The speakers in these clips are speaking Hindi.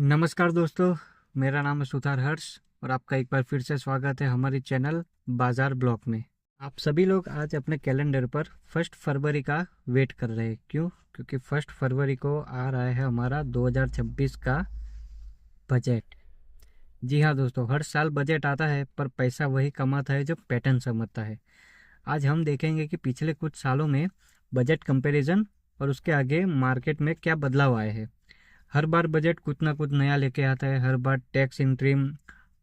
नमस्कार दोस्तों, मेरा नाम है सुथार हर्ष और आपका एक बार फिर से स्वागत है हमारी चैनल बाजार ब्लॉक में। आप सभी लोग आज अपने कैलेंडर पर 1 फरवरी का वेट कर रहे हैं। क्यों? क्योंकि 1 फरवरी को आ रहा है हमारा 2026 का बजट। जी हाँ दोस्तों, हर साल बजट आता है पर पैसा वही कमाता है जो पैटर्न समझता है। आज हम देखेंगे कि पिछले कुछ सालों में बजट कंपैरिजन और उसके आगे मार्केट में क्या बदलाव आए हैं। हर बार बजट कुछ ना कुछ नया लेके आता है, हर बार टैक्स इंट्रीम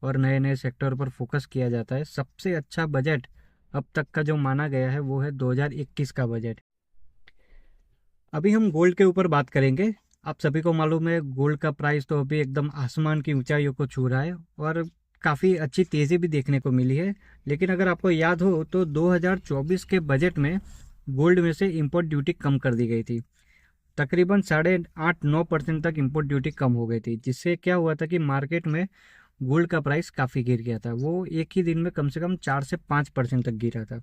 और नए नए सेक्टर पर फोकस किया जाता है। सबसे अच्छा बजट अब तक का जो माना गया है वो है 2021 का बजट। अभी हम गोल्ड के ऊपर बात करेंगे। आप सभी को मालूम है गोल्ड का प्राइस तो अभी एकदम आसमान की ऊंचाइयों को छू रहा है और काफ़ी अच्छी तेज़ी भी देखने को मिली है। लेकिन अगर आपको याद हो तो 2024 के बजट में गोल्ड में से इंपोर्ट ड्यूटी कम कर दी गई थी। तकरीबन 8.5-9% तक इंपोर्ट ड्यूटी कम हो गई थी, जिससे क्या हुआ था कि मार्केट में गोल्ड का प्राइस काफ़ी गिर गया था। वो एक ही दिन में कम से कम 4 से 5% तक गिरा था।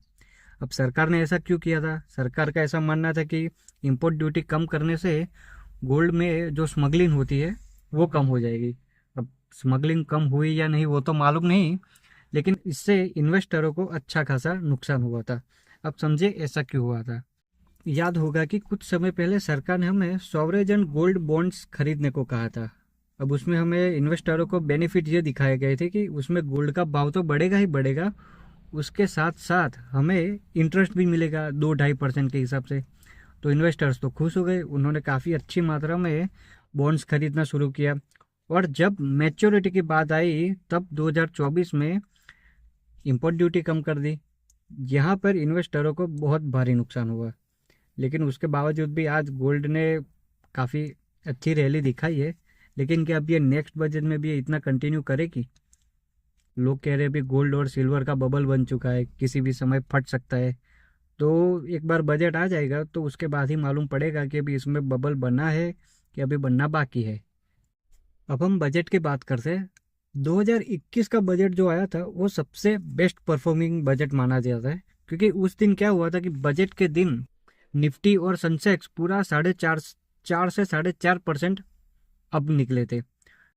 अब सरकार ने ऐसा क्यों किया था? सरकार का ऐसा मानना था कि इंपोर्ट ड्यूटी कम करने से गोल्ड में जो स्मगलिंग होती है वो कम हो जाएगी। अब स्मगलिंग कम हुई या नहीं वो तो मालूम नहीं, लेकिन इससे इन्वेस्टरों को अच्छा खासा नुकसान हुआ था। अब समझे ऐसा क्यों हुआ था। याद होगा कि कुछ समय पहले सरकार ने हमें सॉवरेजन गोल्ड बॉन्ड्स खरीदने को कहा था। अब उसमें हमें इन्वेस्टरों को बेनिफिट ये दिखाए गए थे कि उसमें गोल्ड का भाव तो बढ़ेगा ही बढ़ेगा, उसके साथ साथ हमें इंटरेस्ट भी मिलेगा 2-2.5% के हिसाब से। तो इन्वेस्टर्स तो खुश हो गए, उन्होंने काफ़ी अच्छी मात्रा में बॉन्ड्स खरीदना शुरू किया। और जब मैच्योरिटी की बात आई तब 2024 में इंपोर्ट ड्यूटी कम कर दी। यहाँ पर इन्वेस्टरों को बहुत भारी नुकसान हुआ। लेकिन उसके बावजूद भी आज गोल्ड ने काफ़ी अच्छी रैली दिखाई है। लेकिन क्या अब ये नेक्स्ट बजट में भी ये इतना कंटिन्यू करेगी? लोग कह रहे हैं अभी गोल्ड और सिल्वर का बबल बन चुका है, किसी भी समय फट सकता है। तो एक बार बजट आ जाएगा तो उसके बाद ही मालूम पड़ेगा कि अभी इसमें बबल बना है कि अभी बनना बाकी है। अब हम बजट की बात करते हैं। 2021 का बजट जो आया था वो सबसे बेस्ट परफॉर्मिंग बजट माना जाता है, क्योंकि उस दिन क्या हुआ था कि बजट के दिन निफ्टी और सेंसेक्स पूरा 4.5 से 4.5% अब निकले थे।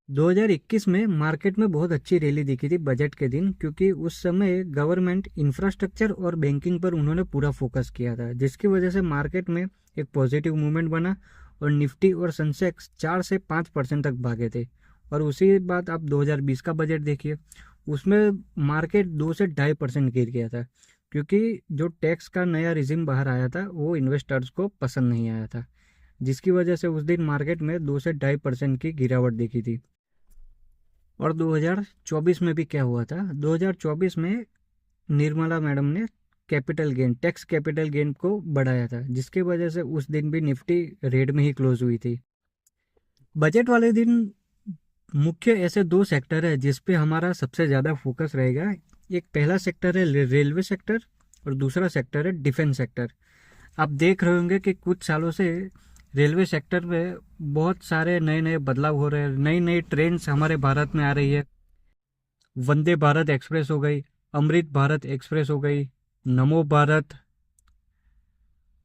2021 में मार्केट में बहुत अच्छी रैली दिखी थी बजट के दिन, क्योंकि उस समय गवर्नमेंट इंफ्रास्ट्रक्चर और बैंकिंग पर उन्होंने पूरा फोकस किया था, जिसकी वजह से मार्केट में एक पॉजिटिव मूवमेंट बना और निफ्टी और सेंसेक्स 4 से 5% तक भागे थे। और उसी बात आप 2020 का बजट देखिए, उसमें मार्केट 2 से 2.5% गिर गया था, क्योंकि जो टैक्स का नया रिजिम बाहर आया था वो इन्वेस्टर्स को पसंद नहीं आया था, जिसकी वजह से उस दिन मार्केट में 2 से 2.5% की गिरावट देखी थी। और 2024 में भी क्या हुआ था, 2024 में निर्मला मैडम ने टैक्स कैपिटल गेन को बढ़ाया था, जिसकी वजह से उस दिन भी निफ्टी रेड में ही क्लोज हुई थी। बजट वाले दिन मुख्य ऐसे दो सेक्टर है जिस पे हमारा सबसे ज़्यादा फोकस रहेगा। एक पहला सेक्टर है रेलवे सेक्टर और दूसरा सेक्टर है डिफेंस सेक्टर। आप देख रहे होंगे कि कुछ सालों से रेलवे सेक्टर में बहुत सारे नए नए बदलाव हो रहे हैं, नई नई ट्रेन्स हमारे भारत में आ रही है। वंदे भारत एक्सप्रेस हो गई, अमृत भारत एक्सप्रेस हो गई, नमो भारत,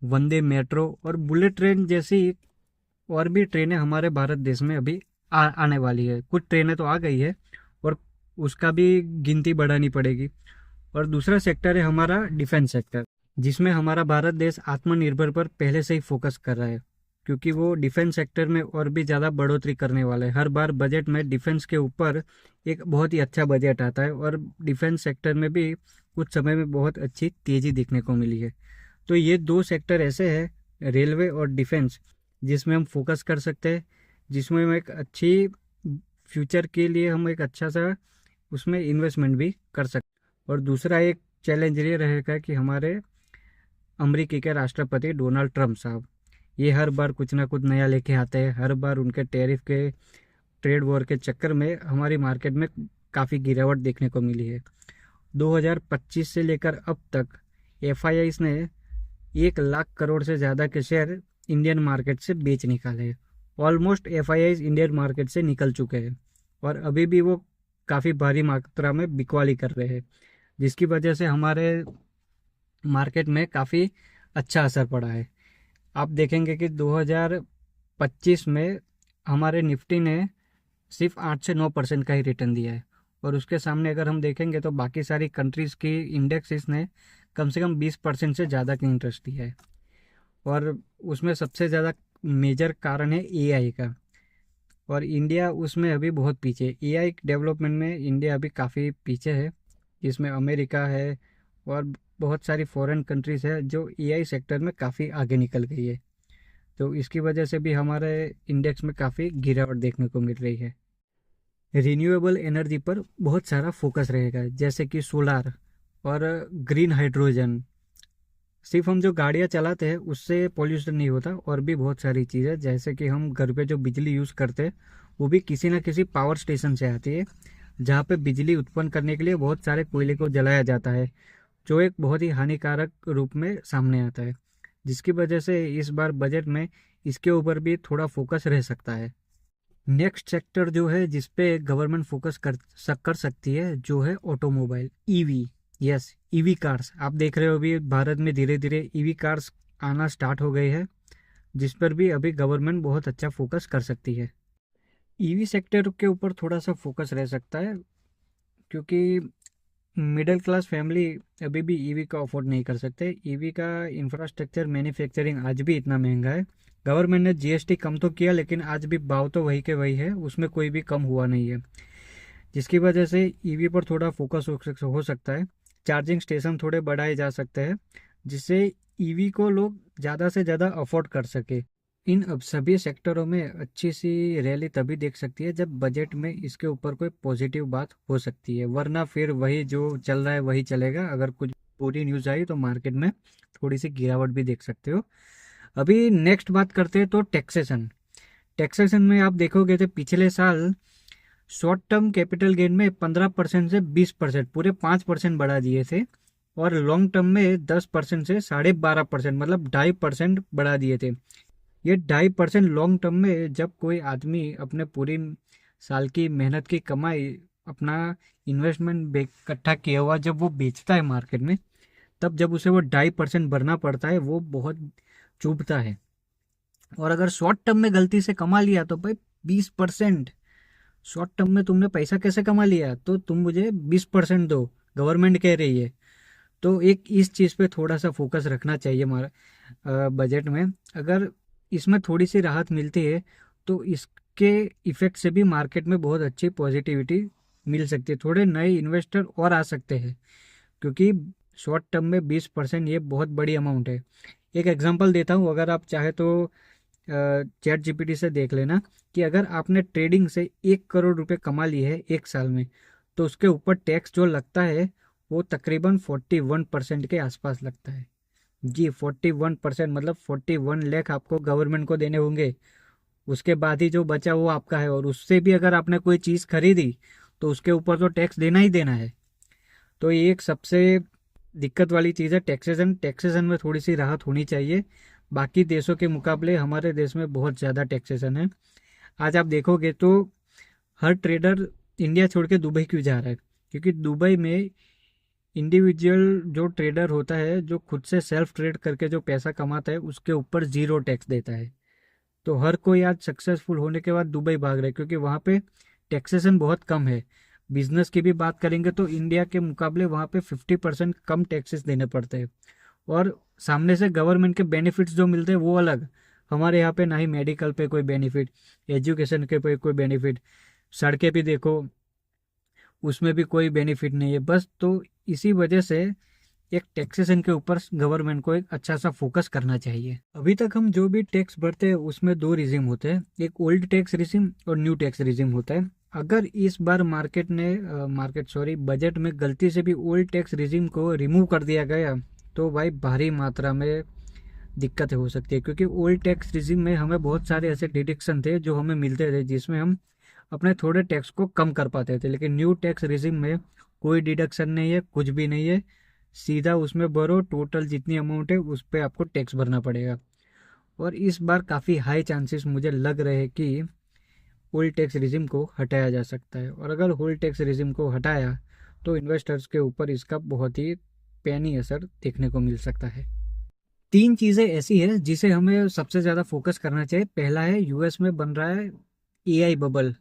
वंदे मेट्रो और बुलेट ट्रेन जैसी और भी ट्रेनें हमारे भारत देश में अभी आने वाली है। कुछ ट्रेनें तो आ गई है और उसका भी गिनती बढ़ानी पड़ेगी। और दूसरा सेक्टर है हमारा डिफेंस सेक्टर, जिसमें हमारा भारत देश आत्मनिर्भर पर पहले से ही फोकस कर रहा है, क्योंकि वो डिफेंस सेक्टर में और भी ज़्यादा बढ़ोतरी करने वाला है। हर बार बजट में डिफेंस के ऊपर एक बहुत ही अच्छा बजट आता है और डिफेंस सेक्टर में भी कुछ समय में बहुत अच्छी तेज़ी दिखने को मिली है। तो ये दो सेक्टर ऐसे हैं, रेलवे और डिफेंस, जिसमें हम फोकस कर सकते हैं, जिसमें हम एक अच्छी फ्यूचर के लिए हम एक अच्छा सा उसमें इन्वेस्टमेंट भी कर सकते हैं। और दूसरा एक चैलेंज ये रहेगा कि हमारे अमेरिकी के राष्ट्रपति डोनाल्ड ट्रंप साहब, ये हर बार कुछ ना कुछ नया लेके आते हैं। हर बार उनके टैरिफ के ट्रेड वॉर के चक्कर में हमारी मार्केट में काफ़ी गिरावट देखने को मिली है। 2025 से लेकर अब तक एफआईआईस ने 1 लाख करोड़ से ज़्यादा के शेयर इंडियन मार्केट से बेच निकाले हैं। ऑलमोस्ट एफआईआईस इंडियन मार्केट से निकल चुके हैं और अभी भी वो काफ़ी भारी मात्रा में बिकवाली कर रहे हैं, जिसकी वजह से हमारे मार्केट में काफ़ी अच्छा असर पड़ा है। आप देखेंगे कि 2025 में हमारे निफ्टी ने सिर्फ 8 से 9% का ही रिटर्न दिया है। और उसके सामने अगर हम देखेंगे तो बाकी सारी कंट्रीज़ की इंडेक्सेस ने कम से कम 20% से ज़्यादा की इंटरेस्ट दिया है। और उसमें सबसे ज़्यादा मेजर कारण है एआई का। और इंडिया उसमें अभी बहुत पीछे, एआई डेवलपमेंट में इंडिया अभी काफ़ी पीछे है। इसमें अमेरिका है और बहुत सारी फॉरेन कंट्रीज़ है जो एआई सेक्टर में काफ़ी आगे निकल गई है। तो इसकी वजह से भी हमारे इंडेक्स में काफ़ी गिरावट देखने को मिल रही है। रिन्यूएबल एनर्जी पर बहुत सारा फोकस रहेगा, जैसे कि सोलार और ग्रीन हाइड्रोजन। सिर्फ हम जो गाड़ियाँ चलाते हैं उससे पोल्यूशन नहीं होता, और भी बहुत सारी चीज़ें, जैसे कि हम घर पे जो बिजली यूज़ करते हैं वो भी किसी न किसी पावर स्टेशन से आती है, जहाँ पे बिजली उत्पन्न करने के लिए बहुत सारे कोयले को जलाया जाता है, जो एक बहुत ही हानिकारक रूप में सामने आता है। जिसकी वजह से इस बार बजट में इसके ऊपर भी थोड़ा फोकस रह सकता है। नेक्स्ट सेक्टर जो है जिस पे गवर्नमेंट फोकस कर सकती है, जो है automobile, EV. Yes, EV cars. आप देख रहे हो अभी भारत में धीरे धीरे ईवी कार्स आना स्टार्ट हो गई है, जिस पर भी अभी गवर्नमेंट बहुत अच्छा फोकस कर सकती है। ईवी सेक्टर के ऊपर थोड़ा सा फोकस रह सकता है, क्योंकि मिडिल क्लास फैमिली अभी भी ईवी का अफोर्ड नहीं कर सकते। ईवी का इंफ्रास्ट्रक्चर, मैन्युफैक्चरिंग आज भी इतना महंगा है। गवर्नमेंट ने जीएसटी कम तो किया, लेकिन आज भी भाव तो वही के वही है, उसमें कोई भी कम हुआ नहीं है। जिसकी वजह से ईवी पर थोड़ा फोकस हो सकता है। चार्जिंग स्टेशन थोड़े बढ़ाए जा सकते हैं, जिससे ईवी को लोग ज़्यादा से ज़्यादा अफोर्ड कर सके। इन अब सभी सेक्टरों में अच्छी सी रैली तभी देख सकती है जब बजट में इसके ऊपर कोई पॉजिटिव बात हो सकती है, वरना फिर वही जो चल रहा है वही चलेगा। अगर कुछ बुरी न्यूज़ आई तो मार्केट में थोड़ी सी गिरावट भी देख सकते हो। अभी नेक्स्ट बात करते हैं तो टैक्सेशन। टैक्सेशन में आप देखोगे तो पिछले साल शॉर्ट टर्म कैपिटल गेन में 15% से 20%, पूरे 5% बढ़ा दिए थे। और लॉन्ग टर्म में 10% से 12.5%, मतलब 2.5% बढ़ा दिए थे। ये 2.5% लॉन्ग टर्म में, जब कोई आदमी अपने पूरी साल की मेहनत की कमाई, अपना इन्वेस्टमेंट इकट्ठा किया हुआ जब वो बेचता है मार्केट में, तब जब उसे वो 2.5% भरना पड़ता है, वो बहुत चुभता है। और अगर शॉर्ट टर्म में गलती से कमा लिया तो भाई 20%, शॉर्ट टर्म में तुमने पैसा कैसे कमा लिया, तो तुम मुझे 20% दो, गवर्नमेंट कह रही है। तो एक इस चीज़ पे थोड़ा सा फोकस रखना चाहिए हमारा बजट में। अगर इसमें थोड़ी सी राहत मिलती है तो इसके इफेक्ट से भी मार्केट में बहुत अच्छी पॉजिटिविटी मिल सकती है, थोड़े नए इन्वेस्टर और आ सकते हैं, क्योंकि शॉर्ट टर्म में 20% ये बहुत बड़ी अमाउंट है। एक एग्जांपल देता हूँ, अगर आप चाहे तो चैट जीपीटी से देख लेना कि अगर आपने ट्रेडिंग से 1 करोड़ रुपए कमा लिए है एक साल में, तो उसके ऊपर टैक्स जो लगता है वो तकरीबन 41% के आसपास लगता है। जी, 41%, मतलब 41 लाख आपको गवर्नमेंट को देने होंगे। उसके बाद ही जो बचा वो आपका है, और उससे भी अगर आपने कोई चीज़ खरीदी तो उसके ऊपर तो टैक्स देना ही देना है। तो ये एक सबसे दिक्कत वाली चीज़ है टैक्सेशन। टैक्सेशन में थोड़ी सी राहत होनी चाहिए। बाकी देशों के मुकाबले हमारे देश में बहुत ज़्यादा टैक्सेशन है। आज आप देखोगे तो हर ट्रेडर इंडिया छोड़ के दुबई क्यों जा रहा है, क्योंकि दुबई में इंडिविजुअल जो ट्रेडर होता है, जो खुद से सेल्फ ट्रेड करके जो पैसा कमाता है, उसके ऊपर जीरो टैक्स देता है। तो हर कोई आज सक्सेसफुल होने के बाद दुबई भाग रहा है, क्योंकि वहाँ पे टैक्सेशन बहुत कम है। बिजनेस की भी बात करेंगे तो इंडिया के मुकाबले वहाँ पे 50% कम टैक्सेस देने पड़ते हैं। और सामने से गवर्नमेंट के बेनिफिट्स जो मिलते हैं वो अलग। हमारे यहाँ पे ना ही मेडिकल पे कोई बेनिफिट, एजुकेशन के पे कोई बेनिफिट, सड़कें भी देखो उसमें भी कोई बेनिफिट नहीं है बस। तो इसी वजह से एक टैक्सेशन के ऊपर गवर्नमेंट को एक अच्छा सा फोकस करना चाहिए। अभी तक हम जो भी टैक्स भरते हैं उसमें दो रिजिम होते हैं, एक ओल्ड टैक्स रिजिम और न्यू टैक्स रिजिम होता है। अगर इस बार बजट में गलती से भी ओल्ड टैक्स रिजिम को रिमूव कर दिया गया तो भाई भारी मात्रा में दिक्कतें हो सकती है, क्योंकि ओल्ड टैक्स रिजिम में हमें बहुत सारे ऐसे डिडक्शन थे जो हमें मिलते थे, जिसमें हम अपने थोड़े टैक्स को कम कर पाते थे। लेकिन न्यू टैक्स रिजिम में कोई डिडक्शन नहीं है, कुछ भी नहीं है, सीधा उसमें भरो, टोटल जितनी अमाउंट है उस पर आपको टैक्स भरना पड़ेगा। और इस बार काफ़ी हाई चांसेस मुझे लग रहे हैं कि होल टैक्स रिजिम को हटाया जा सकता है। और अगर होल टैक्स रिजिम को हटाया तो इन्वेस्टर्स के ऊपर इसका बहुत ही पैनी असर देखने को मिल सकता है। तीन चीज़ें ऐसी है जिसे हमें सबसे ज़्यादा फोकस करना चाहिए। पहला है, यूएस में बन रहा है एआई बबल।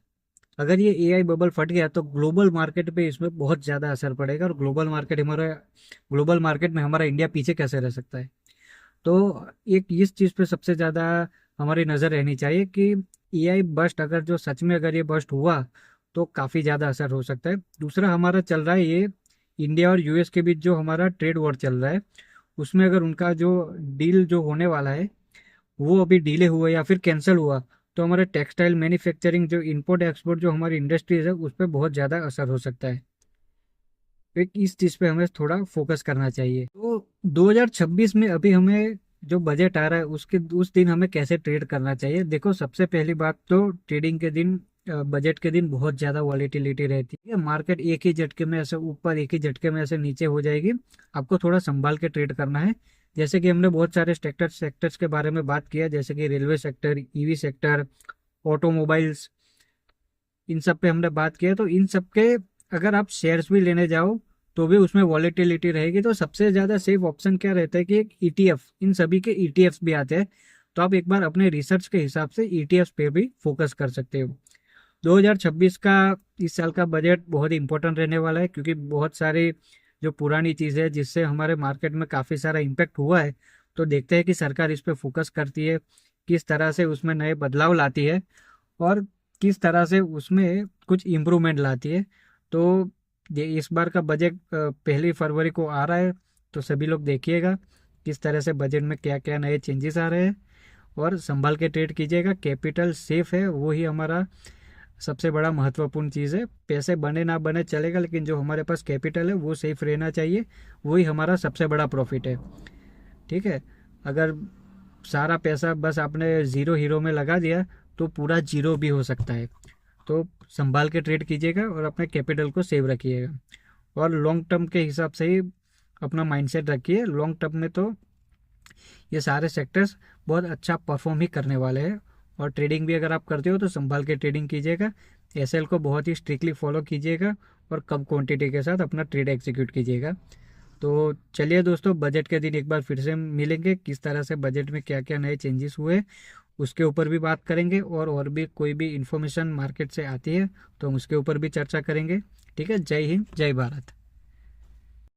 अगर ये एआई बबल फट गया तो ग्लोबल मार्केट पे इसमें बहुत ज़्यादा असर पड़ेगा, और ग्लोबल मार्केट में हमारा इंडिया पीछे कैसे रह सकता है। तो एक इस चीज़ पे सबसे ज़्यादा हमारी नज़र रहनी चाहिए कि एआई बस्ट, अगर जो सच में अगर ये बस्ट हुआ तो काफ़ी ज़्यादा असर हो सकता है। दूसरा हमारा चल रहा है ये इंडिया और यूएस के बीच जो हमारा ट्रेड वॉर चल रहा है, उसमें अगर उनका जो डील जो होने वाला है वो अभी डिले हुआ या फिर कैंसिल हुआ, तो हमारे टेक्सटाइल मैन्युफैक्चरिंग जो इंपोर्ट एक्सपोर्ट जो हमारी इंडस्ट्रीज है उस पर बहुत ज़्यादा असर हो सकता है। तो एक इस चीज़ पे हमें थोड़ा फोकस करना चाहिए। तो 2026 में अभी हमें जो बजट आ रहा है उसके उस दिन हमें कैसे ट्रेड करना चाहिए। देखो, सबसे पहली बात तो ट्रेडिंग के दिन, बजट के दिन बहुत ज़्यादा वॉलेटिलिटी रहती है। मार्केट एक ही झटके में ऐसे ऊपर, एक ही झटके में ऐसे नीचे हो जाएगी। आपको थोड़ा संभाल के ट्रेड करना है। जैसे कि हमने बहुत सारे सेक्टर्स के बारे में बात किया, जैसे कि railway sector, EV sector, automobiles, इन सब पे हमने बात किया। तो इन सब के अगर आप शेयर्स भी लेने जाओ तो भी उसमें वॉलेटिलिटी रहेगी। तो सबसे ज़्यादा सेफ ऑप्शन क्या रहता है कि एक ईटीएफ, इन सभी के ईटीएफ्स भी आते हैं। तो आप एक बार अपने रिसर्च के हिसाब से ईटीएफ्स पे भी फोकस कर सकते हो। 2026 का, इस साल का बजट बहुत ही इंपॉर्टेंट रहने वाला है, क्योंकि बहुत सारी जो पुरानी चीज़ें हैं जिससे हमारे मार्केट में काफ़ी सारा इम्पेक्ट हुआ है, तो देखते हैं कि सरकार इस पे फोकस करती है, किस तरह से उसमें नए बदलाव लाती है, और किस तरह से उसमें कुछ इम्प्रूवमेंट लाती है। तो ये इस बार का बजट 1 फरवरी को आ रहा है, तो सभी लोग देखिएगा किस तरह से बजट में क्या क्या नए चेंजेस आ रहे हैं, और संभाल के ट्रेड कीजिएगा। कैपिटल सेफ है, वो ही हमारा सबसे बड़ा महत्वपूर्ण चीज़ है। पैसे बने ना बने चलेगा, लेकिन जो हमारे पास कैपिटल है वो सेफ रहना चाहिए, वही हमारा सबसे बड़ा प्रॉफिट है। ठीक है। अगर सारा पैसा बस आपने ज़ीरो हीरो में लगा दिया तो पूरा जीरो भी हो सकता है। तो संभाल के ट्रेड कीजिएगा और अपने कैपिटल को सेव रखिएगा, और लॉन्ग टर्म के हिसाब से ही अपना माइंडसेट रखिए। लॉन्ग टर्म में तो ये सारे सेक्टर्स बहुत अच्छा परफॉर्म ही करने वाले हैं। और ट्रेडिंग भी अगर आप करते हो तो संभाल के ट्रेडिंग कीजिएगा, एसएल को बहुत ही स्ट्रिक्टली फॉलो कीजिएगा, और कम क्वांटिटी के साथ अपना ट्रेड एग्जीक्यूट कीजिएगा। तो चलिए दोस्तों, बजट के दिन एक बार फिर से मिलेंगे, किस तरह से बजट में क्या क्या नए चेंजेस हुए उसके ऊपर भी बात करेंगे, और भी कोई भी इन्फॉर्मेशन मार्केट से आती है तो हम उसके ऊपर भी चर्चा करेंगे। ठीक है। जय हिंद, जय भारत।